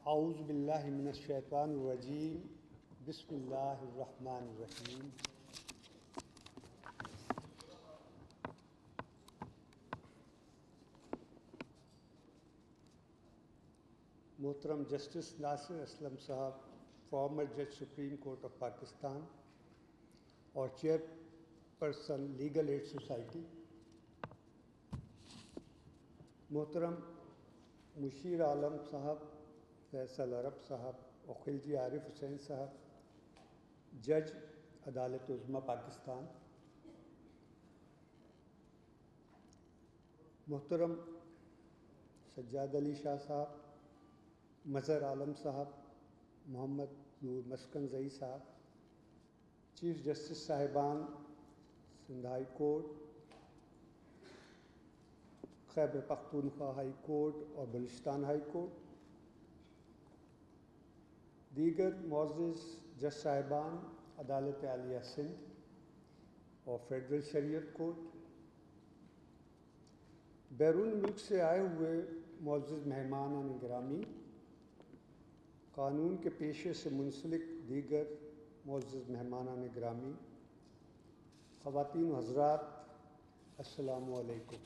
اعوذ باللہ من الشیطان الرجیم بسم اللہ الرحمن الرحیم۔ محترم جسٹس ناصر اسلم صاحب، فارمر جج سپریم کورٹ آف پاکستان اور chair person legal aid society, محترم مشیر عالم صاحب، فیصل عرب صاحب اور خلجی عارف حسین صاحب، جج عدالت عظمیٰ پاکستان، محترم سجاد علی شاہ صاحب، مظہر عالم صاحب، محمد نور مسکن زئی صاحب، چیف جسٹس صاحبان Sindh high court, Khyber Pakhtunkhwa high court اور بلوچستان ہائی کورٹ، دیگر معزز جج صاحبان عدالت عالیہ سندھ اور فیڈرل شریعت کورٹ، بیرون ملک سے آئے ہوئے معزز مہمانان گرامی، قانون کے پیشے سے منسلک دیگر معزز مہمانان گرامی، خواتین و حضرات، السلام علیکم۔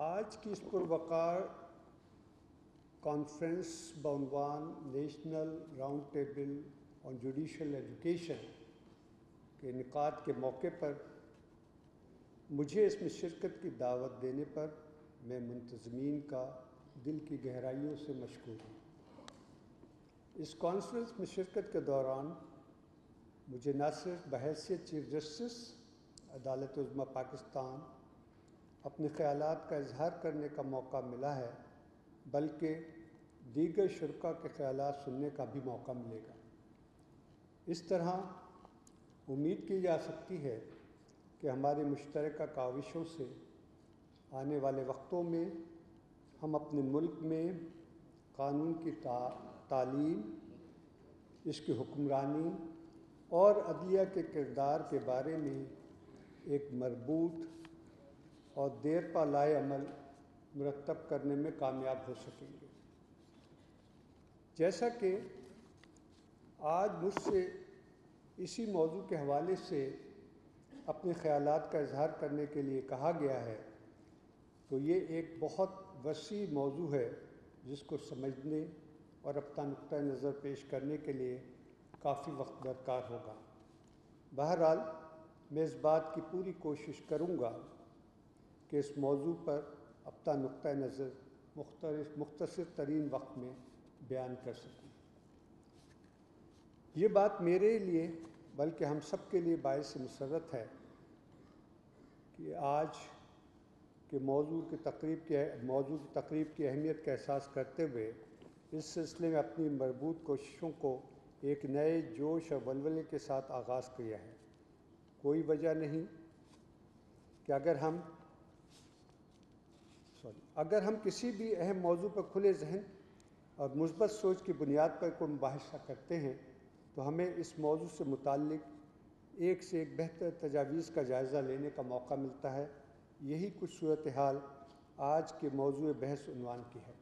آج کی اس پروقار کانفرنس بعنوان national round table on judicial education کے انعقاد کے موقع پر مجھے اس میں شرکت کی دعوت دینے پر میں منتظمین کا دل کی گہرائیوں سے مشکور ہوں۔ اس کانفرنس میں شرکت کے دوران مجھے نہ صرف بحیثیت چیف جسٹس عدالت عظمیٰ پاکستان اپنے خیالات کا اظہار کرنے کا موقع ملا ہے، بلکہ دیگر شرکاء کے خیالات سننے کا بھی موقع ملے گا۔ اس طرح امید کی جا سکتی ہے کہ ہماری مشترکہ کاوشوں سے آنے والے وقتوں میں ہم اپنے ملک میں قانون کی تعلیم، اس کی حکمرانی اور عدلیہ کے کردار کے بارے میں ایک مربوط اور دیر پا لائے عمل مرتب کرنے میں کامیاب ہو سکیں گے۔ جیسا کہ آج مجھ سے اسی موضوع کے حوالے سے اپنے خیالات کا اظہار کرنے کے لیے کہا گیا ہے، تو یہ ایک بہت وسیع موضوع ہے جس کو سمجھنے اور اپنا نقطہ نظر پیش کرنے کے لیے کافی وقت درکار ہوگا۔ بہرحال میں اس بات کی پوری کوشش کروں گا کہ اس موضوع پر اپنا نقطہ نظر مختصر ترین وقت میں بیان کر سکوں۔ یہ بات میرے لیے بلکہ ہم سب کے لیے باعث مسرت ہے کہ آج کے موضوع کی تقریب کی اہمیت کا احساس کرتے ہوئے اس سلسلے میں اپنی مربوط کوششوں کو ایک نئے جوش اور ولولے کے ساتھ آغاز کیا ہے۔ کوئی وجہ نہیں کہ اگر ہم کسی بھی اہم موضوع پر کھلے ذہن اور مثبت سوچ کی بنیاد پر کوئی مباحثہ کرتے ہیں تو ہمیں اس موضوع سے متعلق ایک سے ایک بہتر تجاویز کا جائزہ لینے کا موقع ملتا ہے۔ یہی کچھ صورتحال آج کے موضوع بحث عنوان کی ہے۔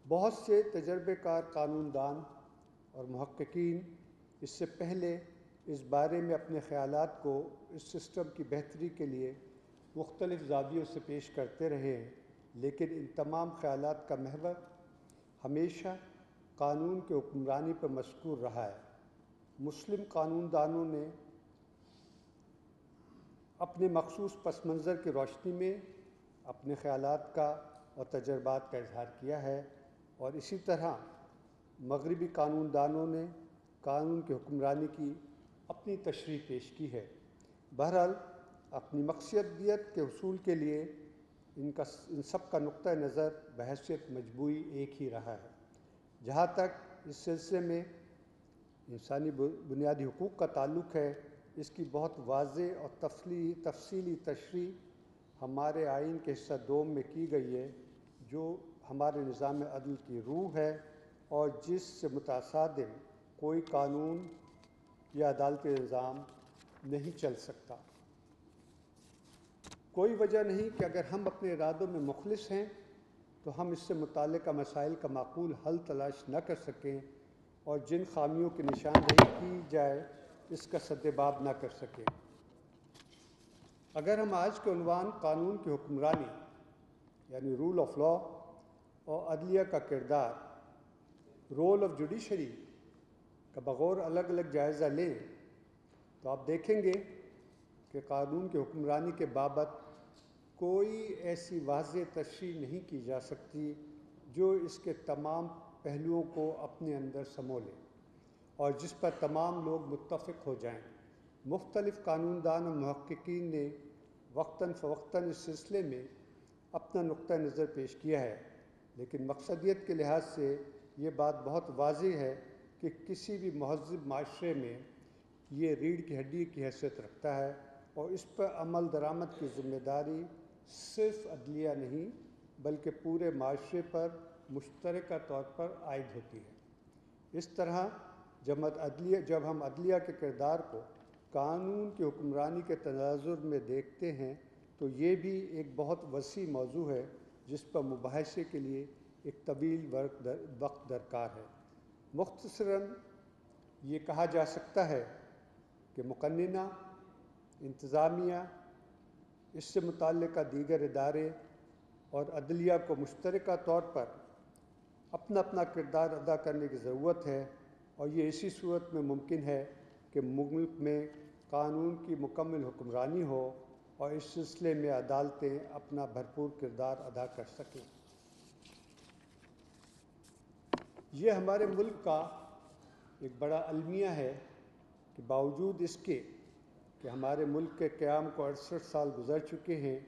بہت سے تجربہ کار قانون دان اور محققین اس سے پہلے اس بارے میں اپنے خیالات کو اس سسٹم کی بہتری کے لیے مختلف زاویوں سے پیش کرتے رہے ہیں، لیکن ان تمام خیالات کا محور ہمیشہ قانون کے حکمرانی پر مذکور رہا ہے۔ مسلم قانون دانوں نے اپنے مخصوص پس منظر کی روشنی میں اپنے خیالات کا اور تجربات کا اظہار کیا ہے، اور اسی طرح مغربی قانون دانوں نے قانون کی حکمرانی کی اپنی تشریح پیش کی ہے۔ بہرحال اپنی مقصدیت کے حصول کے لیے ان سب کا نقطہ نظر بحیثیت مجموعی ایک ہی رہا ہے۔ جہاں تک اس سلسلے میں انسانی بنیادی حقوق کا تعلق ہے، اس کی بہت واضح اور تفصیلی تشریح ہمارے آئین کے حصہ دوم میں کی گئی ہے، جو ہمارے نظام عدل کی روح ہے اور جس سے متصادم کوئی قانون یا عدالتی نظام نہیں چل سکتا۔ کوئی وجہ نہیں کہ اگر ہم اپنے ارادوں میں مخلص ہیں تو ہم اس سے متعلقہ مسائل کا معقول حل تلاش نہ کر سکیں اور جن خامیوں کی نشاندہی کی جائے اس کا سدباب نہ کر سکیں۔ اگر ہم آج کے عنوان قانون کی حکمرانی یعنی رول آف لا اور عدلیہ کا کردار رول آف جوڈیشری کا بغور الگ الگ جائزہ لیں تو آپ دیکھیں گے کہ قانون کی حکمرانی کے بابت کوئی ایسی واضح تشریح نہیں کی جا سکتی جو اس کے تمام پہلوؤں کو اپنے اندر سمو لے اور جس پر تمام لوگ متفق ہو جائیں۔ مختلف قانون دان و محققین نے وقتاً فوقتاً اس سلسلے میں اپنا نقطہ نظر پیش کیا ہے، لیکن مقصدیت کے لحاظ سے یہ بات بہت واضح ہے کہ کسی بھی مہذب معاشرے میں یہ ریڑھ کی ہڈی کی حیثیت رکھتا ہے اور اس پر عمل درآمد کی ذمہ داری صرف عدلیہ نہیں بلکہ پورے معاشرے پر مشترکہ طور پر عائد ہوتی ہے۔ اس طرح جب ہم عدلیہ کے کردار کو قانون کی حکمرانی کے تناظر میں دیکھتے ہیں تو یہ بھی ایک بہت وسیع موضوع ہے جس پر مباحثے کے لیے ایک طویل وقت درکار ہے۔ مختصراً یہ کہا جا سکتا ہے کہ مقننہ، انتظامیہ، اس سے متعلقہ دیگر ادارے اور عدلیہ کو مشترکہ طور پر اپنا اپنا کردار ادا کرنے کی ضرورت ہے، اور یہ اسی صورت میں ممکن ہے کہ ملک میں قانون کی مکمل حکمرانی ہو اور اس سلسلے میں عدالتیں اپنا بھرپور کردار ادا کر سکیں۔ یہ ہمارے ملک کا ایک بڑا المیہ ہے کہ باوجود اس کے کہ ہمارے ملک کے قیام کو 68 سال گزر چکے ہیں،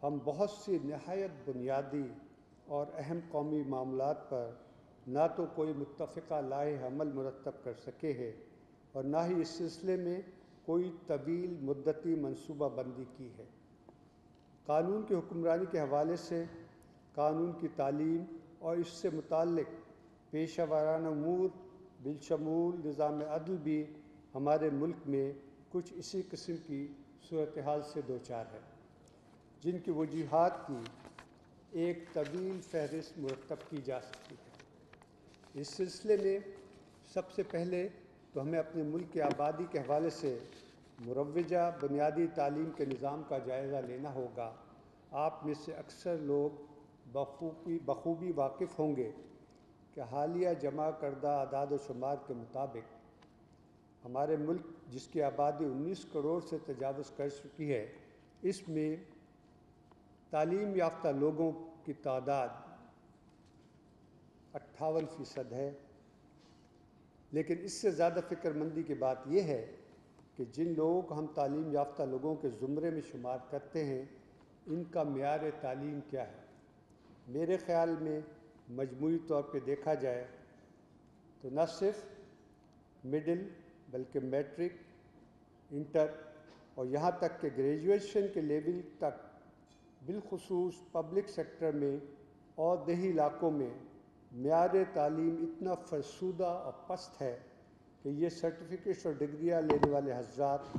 ہم بہت سی نہایت بنیادی اور اہم قومی معاملات پر نہ تو کوئی متفقہ لائحہ عمل مرتب کر سکے ہیں اور نہ ہی اس سلسلے میں کوئی طویل مدتی منصوبہ بندی کی ہے۔ قانون کی حکمرانی کے حوالے سے قانون کی تعلیم اور اس سے متعلق پیشہ ورانہ امور بالشمول نظام عدل بھی ہمارے ملک میں کچھ اسی قسم کی صورتحال سے دوچار ہے، جن کی وجوہات کی ایک طویل فہرست مرتب کی جا سکتی ہے۔ اس سلسلے میں سب سے پہلے تو ہمیں اپنے ملک کی آبادی کے حوالے سے مروجہ بنیادی تعلیم کے نظام کا جائزہ لینا ہوگا۔ آپ میں سے اکثر لوگ بخوبی واقف ہوں گے کہ حالیہ جمع کردہ اعداد و شمار کے مطابق ہمارے ملک جس کی آبادی 19 کروڑ سے تجاوز کر چکی ہے، اس میں تعلیم یافتہ لوگوں کی تعداد 58% ہے، لیکن اس سے زیادہ فکر مندی کی بات یہ ہے کہ جن لوگوں کو ہم تعلیم یافتہ لوگوں کے زمرے میں شمار کرتے ہیں ان کا معیار تعلیم کیا ہے۔ میرے خیال میں مجموعی طور پہ دیکھا جائے تو نہ صرف مڈل بلکہ میٹرک، انٹر اور یہاں تک کہ گریجویشن کے لیول تک بالخصوص پبلک سیکٹر میں اور دیہی علاقوں میں معیار تعلیم اتنا فرسودہ اور پست ہے کہ یہ سرٹیفکیٹس اور ڈگریاں لینے والے حضرات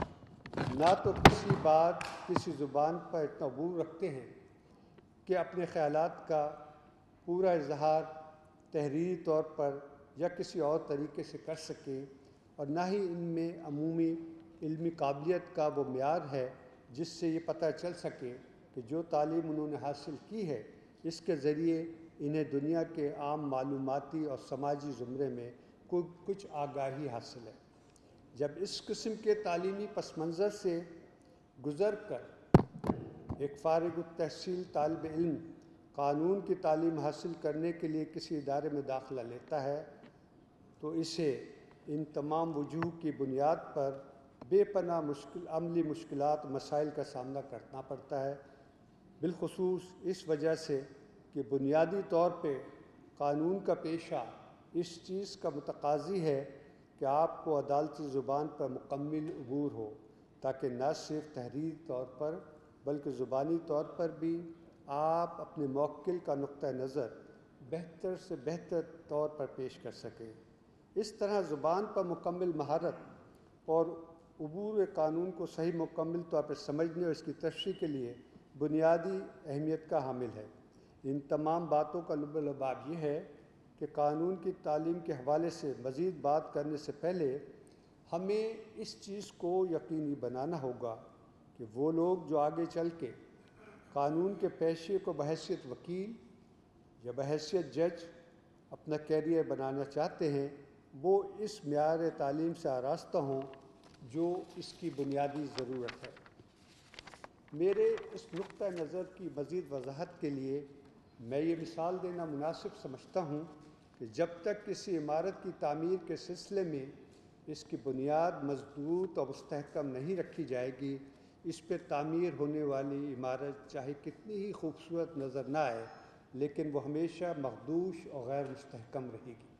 نہ تو کسی بات کسی زبان پر اتنا عبور رکھتے ہیں کہ اپنے خیالات کا پورا اظہار تحریری طور پر یا کسی اور طریقے سے کر سکیں، اور نہ ہی ان میں عمومی علمی قابلیت کا وہ معیار ہے جس سے یہ پتہ چل سکے کہ جو تعلیم انہوں نے حاصل کی ہے اس کے ذریعے انہیں دنیا کے عام معلوماتی اور سماجی زمرے میں کچھ آگاہی حاصل ہے۔ جب اس قسم کے تعلیمی پس منظر سے گزر کر ایک فارغ التحصیل طالب علم قانون کی تعلیم حاصل کرنے کے لیے کسی ادارے میں داخلہ لیتا ہے تو اسے ان تمام وجوہ کی بنیاد پر بے پناہ عملی مشکلات مسائل کا سامنا کرنا پڑتا ہے، بالخصوص اس وجہ سے کہ بنیادی طور پہ قانون کا پیشہ اس چیز کا متقاضی ہے کہ آپ کو عدالتی زبان پر مکمل عبور ہو تاکہ نہ صرف تحریری طور پر بلکہ زبانی طور پر بھی آپ اپنے موکل کا نقطہ نظر بہتر سے بہتر طور پر پیش کر سکیں۔ اس طرح زبان پر مکمل مہارت اور عبور قانون کو صحیح مکمل طور پر سمجھنے اور اس کی تشریح کے لیے بنیادی اہمیت کا حامل ہے۔ ان تمام باتوں کا لب و لباب یہ ہے کہ قانون کی تعلیم کے حوالے سے مزید بات کرنے سے پہلے ہمیں اس چیز کو یقینی بنانا ہوگا کہ وہ لوگ جو آگے چل کے قانون کے پیشے کو بحیثیت وکیل یا بحیثیت جج اپنا کیریئر بنانا چاہتے ہیں وہ اس معیار تعلیم سے آراستہ ہوں جو اس کی بنیادی ضرورت ہے۔ میرے اس نقطہ نظر کی مزید وضاحت کے لیے میں یہ مثال دینا مناسب سمجھتا ہوں کہ جب تک کسی عمارت کی تعمیر کے سلسلے میں اس کی بنیاد مضبوط اور مستحکم نہیں رکھی جائے گی، اس پہ تعمیر ہونے والی عمارت چاہے کتنی ہی خوبصورت نظر نہ آئے لیکن وہ ہمیشہ مخدوش اور غیر مستحکم رہے گی۔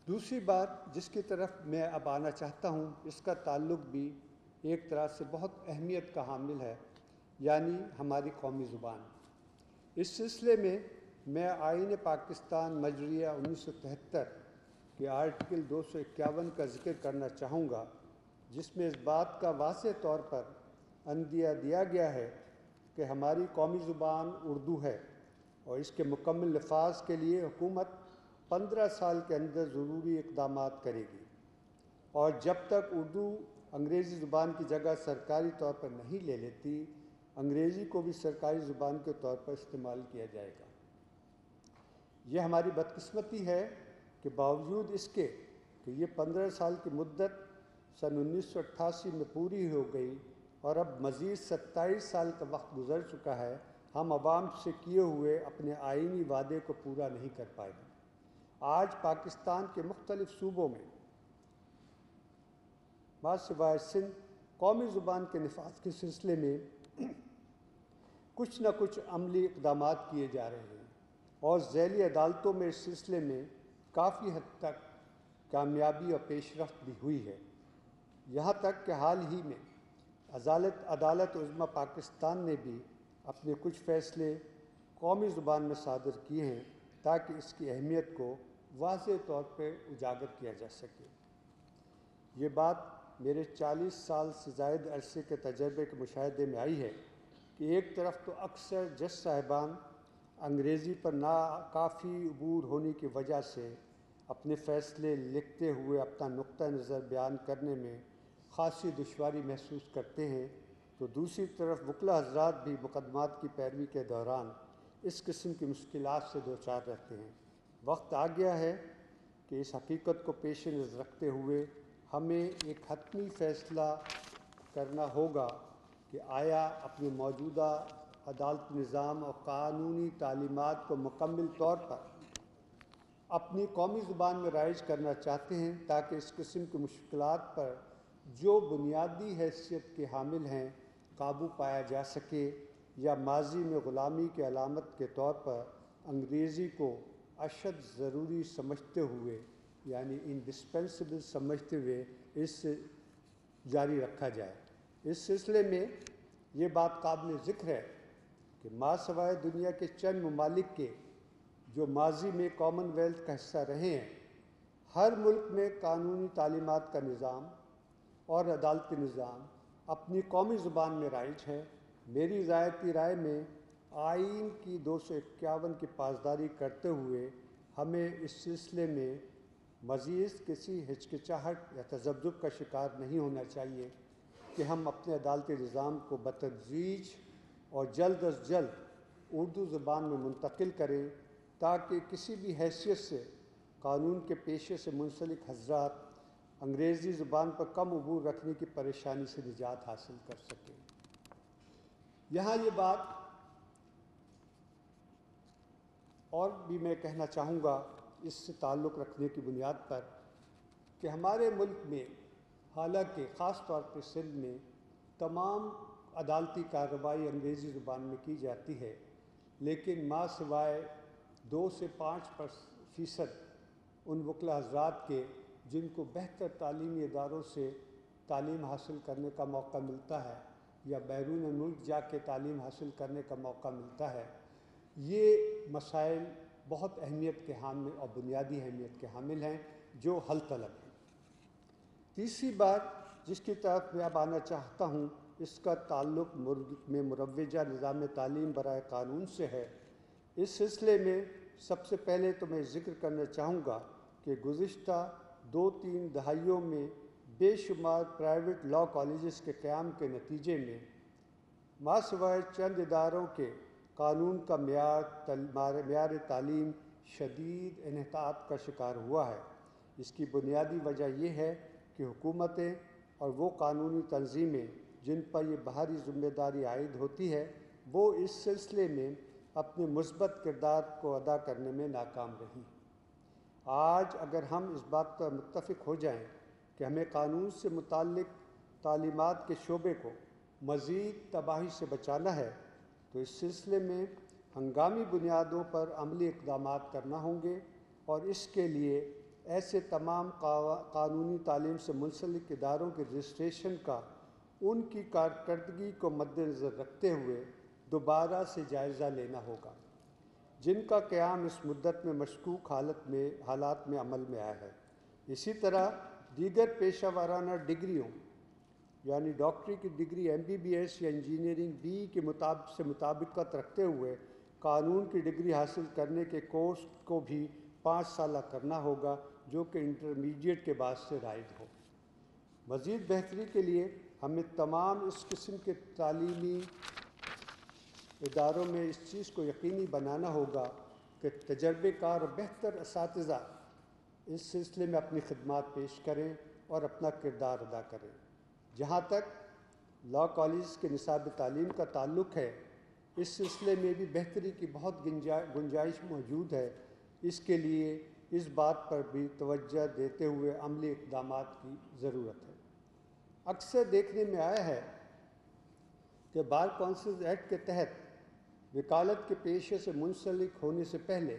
دوسری بات جس کی طرف میں اب آنا چاہتا ہوں اس کا تعلق بھی ایک طرح سے بہت اہمیت کا حامل ہے، یعنی ہماری قومی زبان۔ اس سلسلے میں آئین پاکستان مجریہ 1973 کے آرٹیکل 251 کا ذکر کرنا چاہوں گا، جس میں اس بات کا واضح طور پر عندیہ دیا گیا ہے کہ ہماری قومی زبان اردو ہے اور اس کے مکمل نفاذ کے لیے حکومت 15 سال کے اندر ضروری اقدامات کرے گی، اور جب تک اردو انگریزی زبان کی جگہ سرکاری طور پر نہیں لے لیتی، انگریزی کو بھی سرکاری زبان کے طور پر استعمال کیا جائے گا۔ یہ ہماری بدقسمتی ہے کہ باوجود اس کے کہ یہ 15 سال کی مدت سن 1988 میں پوری ہو گئی اور اب مزید 27 سال کا وقت گزر چکا ہے، ہم عوام سے کیے ہوئے اپنے آئینی وعدے کو پورا نہیں کر پائے ہیں۔ آج پاکستان کے مختلف صوبوں میں سوائے سندھ قومی زبان کے نفاذ کے سلسلے میں کچھ نہ کچھ عملی اقدامات کیے جا رہے ہیں اور ذیلی عدالتوں میں اس سلسلے میں کافی حد تک کامیابی اور پیش رفت بھی ہوئی ہے، یہاں تک کہ حال ہی میں عدالت عظمیٰ پاکستان نے بھی اپنے کچھ فیصلے قومی زبان میں صادر کیے ہیں تاکہ اس کی اہمیت کو واضح طور پہ اجاگر کیا جا سکے۔ یہ بات میرے 40 سال سے زائد عرصے کے تجربے کے مشاہدے میں آئی ہے کہ ایک طرف تو اکثر جج صاحبان انگریزی پر ناکافی عبور ہونے کی وجہ سے اپنے فیصلے لکھتے ہوئے اپنا نقطہ نظر بیان کرنے میں خاصی دشواری محسوس کرتے ہیں، تو دوسری طرف وکلا حضرات بھی مقدمات کی پیروی کے دوران اس قسم کی مشکلات سے دوچار رہتے ہیں۔ وقت آ گیا ہے کہ اس حقیقت کو پیش نظر رکھتے ہوئے ہمیں ایک حتمی فیصلہ کرنا ہوگا کہ آیا اپنے موجودہ عدالتی نظام اور قانونی تعلیمات کو مکمل طور پر اپنی قومی زبان میں رائج کرنا چاہتے ہیں تاکہ اس قسم کی مشکلات پر جو بنیادی حیثیت کے حامل ہیں قابو پایا جا سکے، یا ماضی میں غلامی کی علامت کے طور پر انگریزی کو اشد ضروری سمجھتے ہوئے، یعنی انڈسپینسیبل سمجھتے ہوئے اس سے جاری رکھا جائے۔ اس سلسلے میں یہ بات قابل ذکر ہے کہ سوائے دنیا کے چند ممالک کے جو ماضی میں کامن ویلتھ کا حصہ رہے ہیں، ہر ملک میں قانونی تعلیمات کا نظام اور عدالتی نظام اپنی قومی زبان میں رائج ہے۔ میری ذاتی رائے میں آئین کی 251 کی پاسداری کرتے ہوئے ہمیں اس سلسلے میں مزید کسی ہچکچاہٹ یا تذبذب کا شکار نہیں ہونا چاہیے کہ ہم اپنے عدالتی نظام کو بتدریج اور جلد از جلد اردو زبان میں منتقل کریں تاکہ کسی بھی حیثیت سے قانون کے پیشے سے منسلک حضرات انگریزی زبان پر کم عبور رکھنے کی پریشانی سے نجات حاصل کر سکیں۔ یہاں یہ بات اور بھی میں کہنا چاہوں گا اس سے تعلق رکھنے کی بنیاد پر کہ ہمارے ملک میں حالانکہ خاص طور پہ سندھ میں تمام عدالتی کارروائی انگریزی زبان میں کی جاتی ہے، لیکن سوائے 2 سے 5% ان وکلا حضرات کے جن کو بہتر تعلیمی اداروں سے تعلیم حاصل کرنے کا موقع ملتا ہے یا بیرون ملک جا کے تعلیم حاصل کرنے کا موقع ملتا ہے، یہ مسائل بہت اہمیت کے حامل اور بنیادی اہمیت کے حامل ہیں جو حل طلب ہیں۔ تیسری بات جس کی طرف میں اب آنا چاہتا ہوں اس کا تعلق میں مروجہ نظام تعلیم برائے قانون سے ہے۔ اس سلسلے میں سب سے پہلے تو میں ذکر کرنا چاہوں گا کہ گزشتہ 2-3 دہائیوں میں بے شمار پرائیویٹ لاء کالجز کے قیام کے نتیجے میں ماسوائے چند اداروں کے قانون کا معیار تعلیم شدید انحطاط کا شکار ہوا ہے۔ اس کی بنیادی وجہ یہ ہے کہ حکومتیں اور وہ قانونی تنظیمیں جن پر یہ بھاری ذمہ داری عائد ہوتی ہے وہ اس سلسلے میں اپنے مثبت کردار کو ادا کرنے میں ناکام رہی۔ آج اگر ہم اس بات پر متفق ہو جائیں کہ ہمیں قانون سے متعلق تعلیمات کے شعبے کو مزید تباہی سے بچانا ہے تو اس سلسلے میں ہنگامی بنیادوں پر عملی اقدامات کرنا ہوں گے، اور اس کے لیے ایسے تمام قانونی تعلیم سے منسلک اداروں کے رجسٹریشن کا ان کی کارکردگی کو مد نظر رکھتے ہوئے دوبارہ سے جائزہ لینا ہوگا، جن کا قیام اس مدت میں مشکوک حالات میں عمل میں آیا ہے۔ اسی طرح دیگر پیشہ ورانہ ڈگریوں یعنی ڈاکٹری کی ڈگری MBBS یا انجینئرنگ BE کے مطابقت رکھتے ہوئے قانون کی ڈگری حاصل کرنے کے کورس کو بھی 5 سالہ کرنا ہوگا، جو کہ انٹرمیڈیٹ کے بعد سے رائج ہو۔ مزید بہتری کے لیے ہمیں تمام اس قسم کے تعلیمی اداروں میں اس چیز کو یقینی بنانا ہوگا کہ تجربے کار اور بہتر اساتذہ اس سلسلے میں اپنی خدمات پیش کریں اور اپنا کردار ادا کریں۔ جہاں تک لاء کالج کے نصاب تعلیم کا تعلق ہے، اس سلسلے میں بھی بہتری کی بہت گنجائش موجود ہے۔ اس کے لیے اس بات پر بھی توجہ دیتے ہوئے عملی اقدامات کی ضرورت ہے۔ اکثر دیکھنے میں آیا ہے کہ بار کونسلز ایکٹ کے تحت وکالت کے پیشے سے منسلک ہونے سے پہلے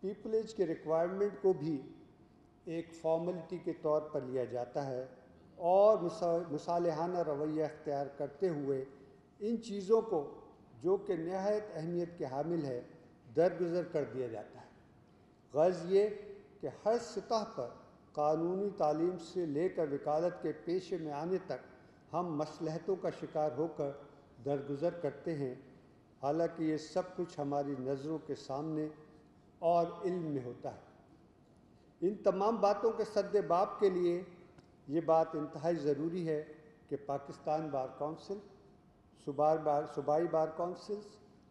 پیپلیج کے ریکوائرمنٹ کو بھی ایک فارملٹی کے طور پر لیا جاتا ہے اور مصالحانہ رویہ اختیار کرتے ہوئے ان چیزوں کو جو کہ نہایت اہمیت کے حامل ہے درگزر کر دیا جاتا ہے۔ غرض یہ کہ ہر سطح پر قانونی تعلیم سے لے کر وکالت کے پیشے میں آنے تک ہم مصلحتوں کا شکار ہو کر درگزر کرتے ہیں، حالانکہ یہ سب کچھ ہماری نظروں کے سامنے اور علم میں ہوتا ہے۔ ان تمام باتوں کے سد باب کے لیے یہ بات انتہائی ضروری ہے کہ پاکستان بار کونسل، صوبائی بار کونسلز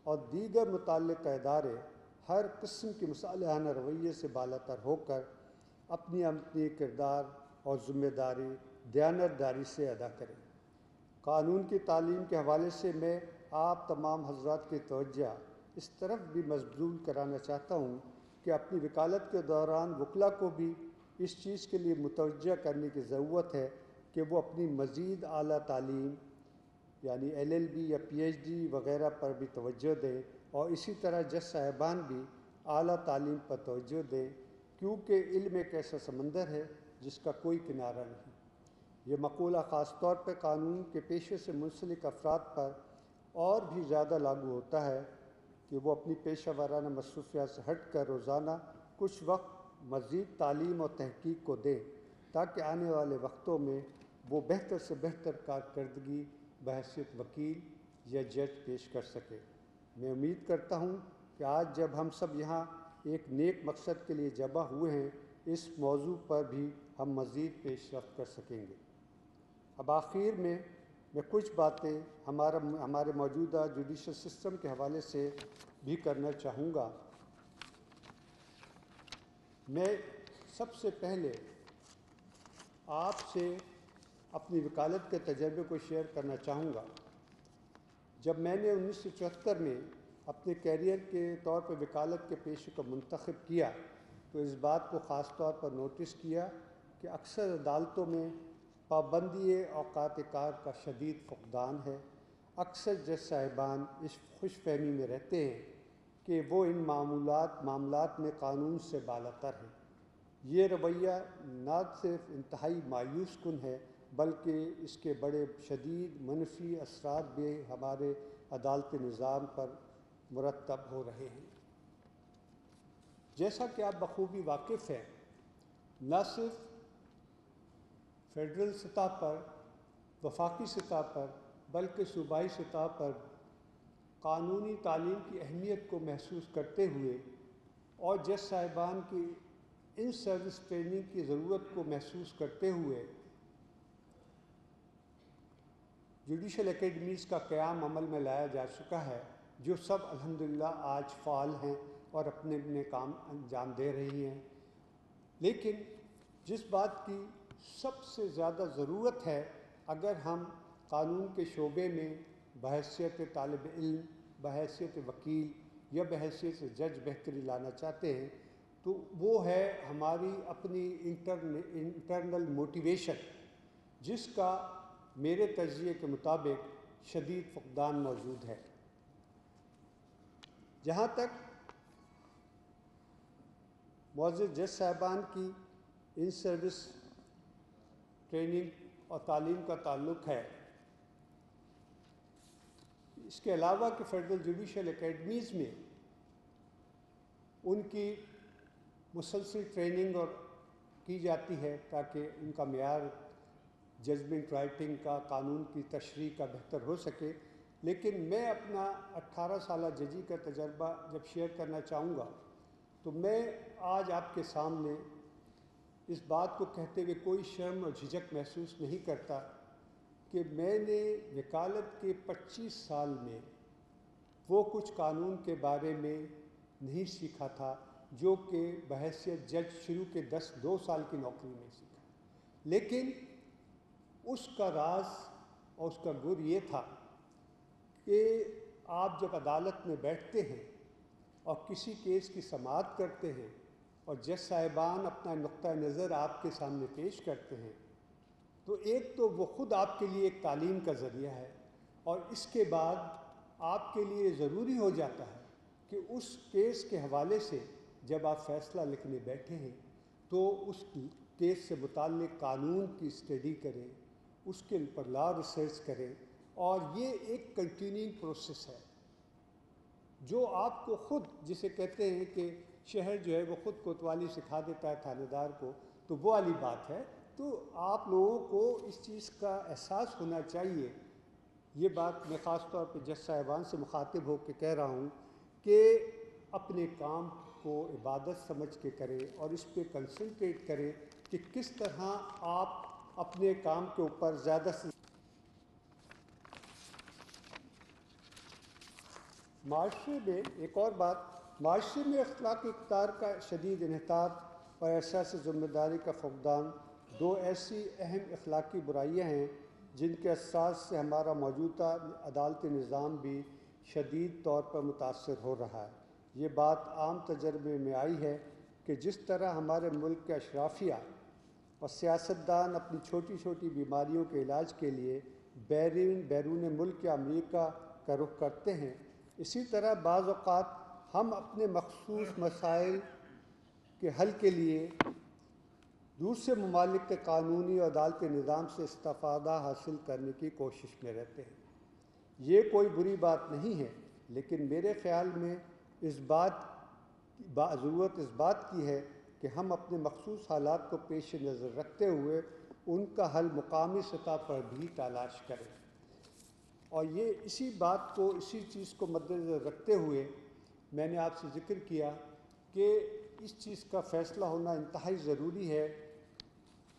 اور دیگر متعلقہ ادارے ہر قسم کی مصالحانہ رویے سے بالاتر ہو کر اپنی کردار اور ذمہ داری دیانتداری سے ادا کریں۔ قانون کی تعلیم کے حوالے سے میں آپ تمام حضرات کی توجہ اس طرف بھی مبذول کرانا چاہتا ہوں کہ اپنی وکالت کے دوران وکلاء کو بھی اس چیز کے لیے متوجہ کرنے کی ضرورت ہے کہ وہ اپنی مزید اعلیٰ تعلیم یعنی LLB یا PhD وغیرہ پر بھی توجہ دیں، اور اسی طرح جج صاحبان بھی اعلیٰ تعلیم پر توجہ دیں، کیونکہ علم ایک ایسا سمندر ہے جس کا کوئی کنارہ نہیں۔ یہ مقولہ خاص طور پر قانون کے پیشے سے منسلک افراد پر اور بھی زیادہ لاگو ہوتا ہے کہ وہ اپنی پیشہ ورانہ مصروفیات سے ہٹ کر روزانہ کچھ وقت مزید تعلیم اور تحقیق کو دیں تاکہ آنے والے وقتوں میں وہ بہتر سے بہتر کارکردگی بحیثیت وکیل یا جج پیش کر سکے۔ میں امید کرتا ہوں کہ آج جب ہم سب یہاں ایک نیک مقصد کے لیے جمع ہوئے ہیں، اس موضوع پر بھی ہم مزید پیش رفت کر سکیں گے۔ اب آخر میں کچھ باتیں ہمارے موجودہ جوڈیشل سسٹم کے حوالے سے بھی کرنا چاہوں گا۔ میں سب سے پہلے آپ سے اپنی وکالت کے تجربے کو شیئر کرنا چاہوں گا۔ جب میں نے 1974 میں اپنے کیریئر کے طور پر وکالت کے پیشے کو منتخب کیا تو اس بات کو خاص طور پر نوٹس کیا کہ اکثر عدالتوں میں پابندی اوقات کار کا شدید فقدان ہے۔ اکثر جج صاحبان اس خوش فہمی میں رہتے ہیں کہ وہ ان معاملات میں قانون سے بالاتر ہیں۔ یہ رویہ نہ صرف انتہائی مایوس کن ہے بلکہ اس کے بڑے شدید منفی اثرات بھی ہمارے عدالتی نظام پر مرتب ہو رہے ہیں۔ جیسا کہ آپ بخوبی واقف ہیں، نہ صرف فیڈرل سطح پر، وفاقی سطح پر بلکہ صوبائی سطح پر قانونی تعلیم کی اہمیت کو محسوس کرتے ہوئے اور جج صاحبان کی ان سروس ٹریننگ کی ضرورت کو محسوس کرتے ہوئے جوڈیشل اکیڈمیز کا قیام عمل میں لایا جا چکا ہے، جو سب الحمدللہ آج فعال ہیں اور اپنے اپنے کام انجام دے رہی ہیں۔ لیکن جس بات کی سب سے زیادہ ضرورت ہے، اگر ہم قانون کے شعبے میں بحیثیت طالب علم، بحیثیت وکیل یا بحیثیت جج بہتری لانا چاہتے ہیں، تو وہ ہے ہماری اپنی انٹرنل موٹیویشن، جس کا میرے تجزیے کے مطابق شدید فقدان موجود ہے۔ جہاں تک معزز جج صاحبان کی ان سروس ٹریننگ اور تعلیم کا تعلق ہے، اس کے علاوہ کہ فیڈرل جوڈیشل اکیڈمیز میں ان کی مسلسل ٹریننگ اور کی جاتی ہے تاکہ ان کا معیار ججمنٹ رائٹنگ کا، قانون کی تشریح کا بہتر ہو سکے۔ لیکن میں اپنا 18 سالہ ججی کا تجربہ جب شیئر کرنا چاہوں گا تو میں آج آپ کے سامنے اس بات کو کہتے ہوئے کوئی شرم اور جھجک محسوس نہیں کرتا کہ میں نے وکالت کے 25 سال میں وہ کچھ قانون کے بارے میں نہیں سیکھا تھا جو کہ بحیثیت جج شروع کے 2 سال کی نوکری میں سیکھا۔ لیکن اس کا راز اور اس کا گر یہ تھا کہ آپ جب عدالت میں بیٹھتے ہیں اور کسی کیس کی سماعت کرتے ہیں اور جج صاحبان اپنا نقطہ نظر آپ کے سامنے پیش کرتے ہیں، تو ایک تو وہ خود آپ کے لیے ایک تعلیم کا ذریعہ ہے، اور اس کے بعد آپ کے لیے ضروری ہو جاتا ہے کہ اس کیس کے حوالے سے جب آپ فیصلہ لکھنے بیٹھے ہیں تو اس کیس سے متعلق قانون کی اسٹڈی کریں، اس کے اوپر لا ریسرچ کریں، اور یہ ایک کنٹینیوئنگ پروسیس ہے جو آپ کو خود، جسے کہتے ہیں کہ شہر جو ہے وہ خود کوتوالی سکھا دیتا ہے تھانے دار کو، تو وہ والی بات ہے۔ تو آپ لوگوں کو اس چیز کا احساس ہونا چاہیے۔ یہ بات میں خاص طور پہ جج صاحبان سے مخاطب ہو کے کہہ رہا ہوں کہ اپنے کام کو عبادت سمجھ کے کریں اور اس پہ کنسنٹریٹ کریں کہ کس طرح آپ اپنے کام کے اوپر زیادہ سے معاشرے میں ایک اور بات، معاشرے میں اخلاقی اقدار کا شدید انحطاط اور احساس ذمہ داری کا فقدان 2 ایسی اہم اخلاقی برائیاں ہیں جن کے اثاث سے ہمارا موجودہ عدالتی نظام بھی شدید طور پر متاثر ہو رہا ہے۔ یہ بات عام تجربے میں آئی ہے کہ جس طرح ہمارے ملک کے اشرافیہ اور سیاستدان اپنی چھوٹی چھوٹی بیماریوں کے علاج کے لیے بیرون ملک یا امریکہ کا رخ کرتے ہیں، اسی طرح بعض اوقات ہم اپنے مخصوص مسائل کے حل کے لیے دوسرے ممالک کے قانونی اور عدالتی نظام سے استفادہ حاصل کرنے کی کوشش میں رہتے ہیں۔ یہ کوئی بری بات نہیں ہے، لیکن میرے خیال میں ضرورت اس بات کی ہے کہ ہم اپنے مخصوص حالات کو پیش نظر رکھتے ہوئے ان کا حل مقامی سطح پر بھی تلاش کریں۔ اور یہ اسی چیز کو مد نظر رکھتے ہوئے میں نے آپ سے ذکر کیا کہ اس چیز کا فیصلہ ہونا انتہائی ضروری ہے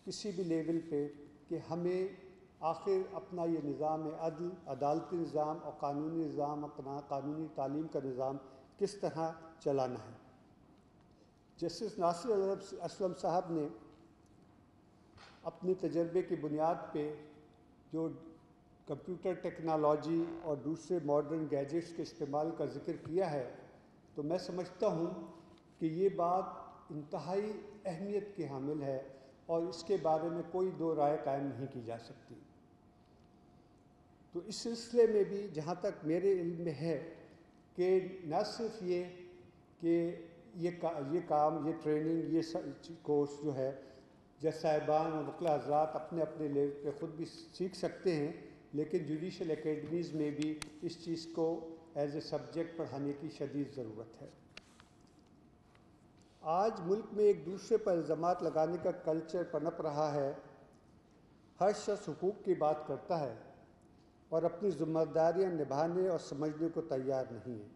کسی بھی لیول پہ کہ ہمیں آخر اپنا یہ نظام عدل، عدالتی نظام اور قانونی نظام، اپنا قانونی تعلیم کا نظام کس طرح چلانا ہے۔ جسٹس ناصر اسلم صاحب نے اپنے تجربے کی بنیاد پہ جو کمپیوٹر ٹیکنالوجی اور دوسرے ماڈرن گیجٹس کے استعمال کا ذکر کیا ہے، تو میں سمجھتا ہوں کہ یہ بات انتہائی اہمیت کی حامل ہے اور اس کے بارے میں کوئی دو رائے قائم نہیں کی جا سکتی۔ تو اس سلسلے میں بھی جہاں تک میرے علم میں ہے کہ نہ صرف یہ کہ یہ کام، یہ ٹریننگ، یہ کورس جو ہے جج صاحبان اور وکلا حضرات اپنے اپنے لیول پہ خود بھی سیکھ سکتے ہیں، لیکن جوڈیشل اکیڈمیز میں بھی اس چیز کو ایز اے سبجیکٹ پڑھانے کی شدید ضرورت ہے۔ آج ملک میں ایک دوسرے پر الزامات لگانے کا کلچر پنپ رہا ہے۔ ہر شخص حقوق کی بات کرتا ہے، اور اپنی ذمہ داریاں نبھانے اور سمجھنے کو تیار نہیں ہیں،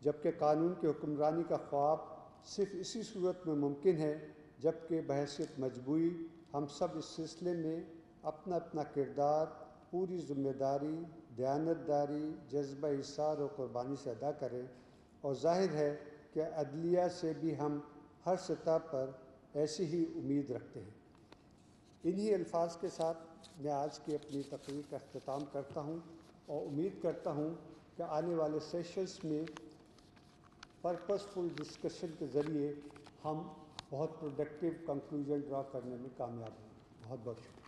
جبکہ قانون کی حکمرانی کا خواب صرف اسی صورت میں ممکن ہے جبکہ بحیثیت مجموعی ہم سب اس سلسلے میں اپنا اپنا کردار پوری ذمہ داری، دیانتداری، جذبہ ایثار اور قربانی سے ادا کریں، اور ظاہر ہے کہ عدلیہ سے بھی ہم ہر سطح پر ایسی ہی امید رکھتے ہیں۔ انہی الفاظ کے ساتھ میں آج کی اپنی تقریر کا اختتام کرتا ہوں اور امید کرتا ہوں کہ آنے والے سیشنز میں پرپسفل ڈسکشن کے ذریعے ہم بہت پروڈکٹیو کنکلوژن ڈرا کرنے میں کامیاب ہوں۔ بہت بہت شکریہ۔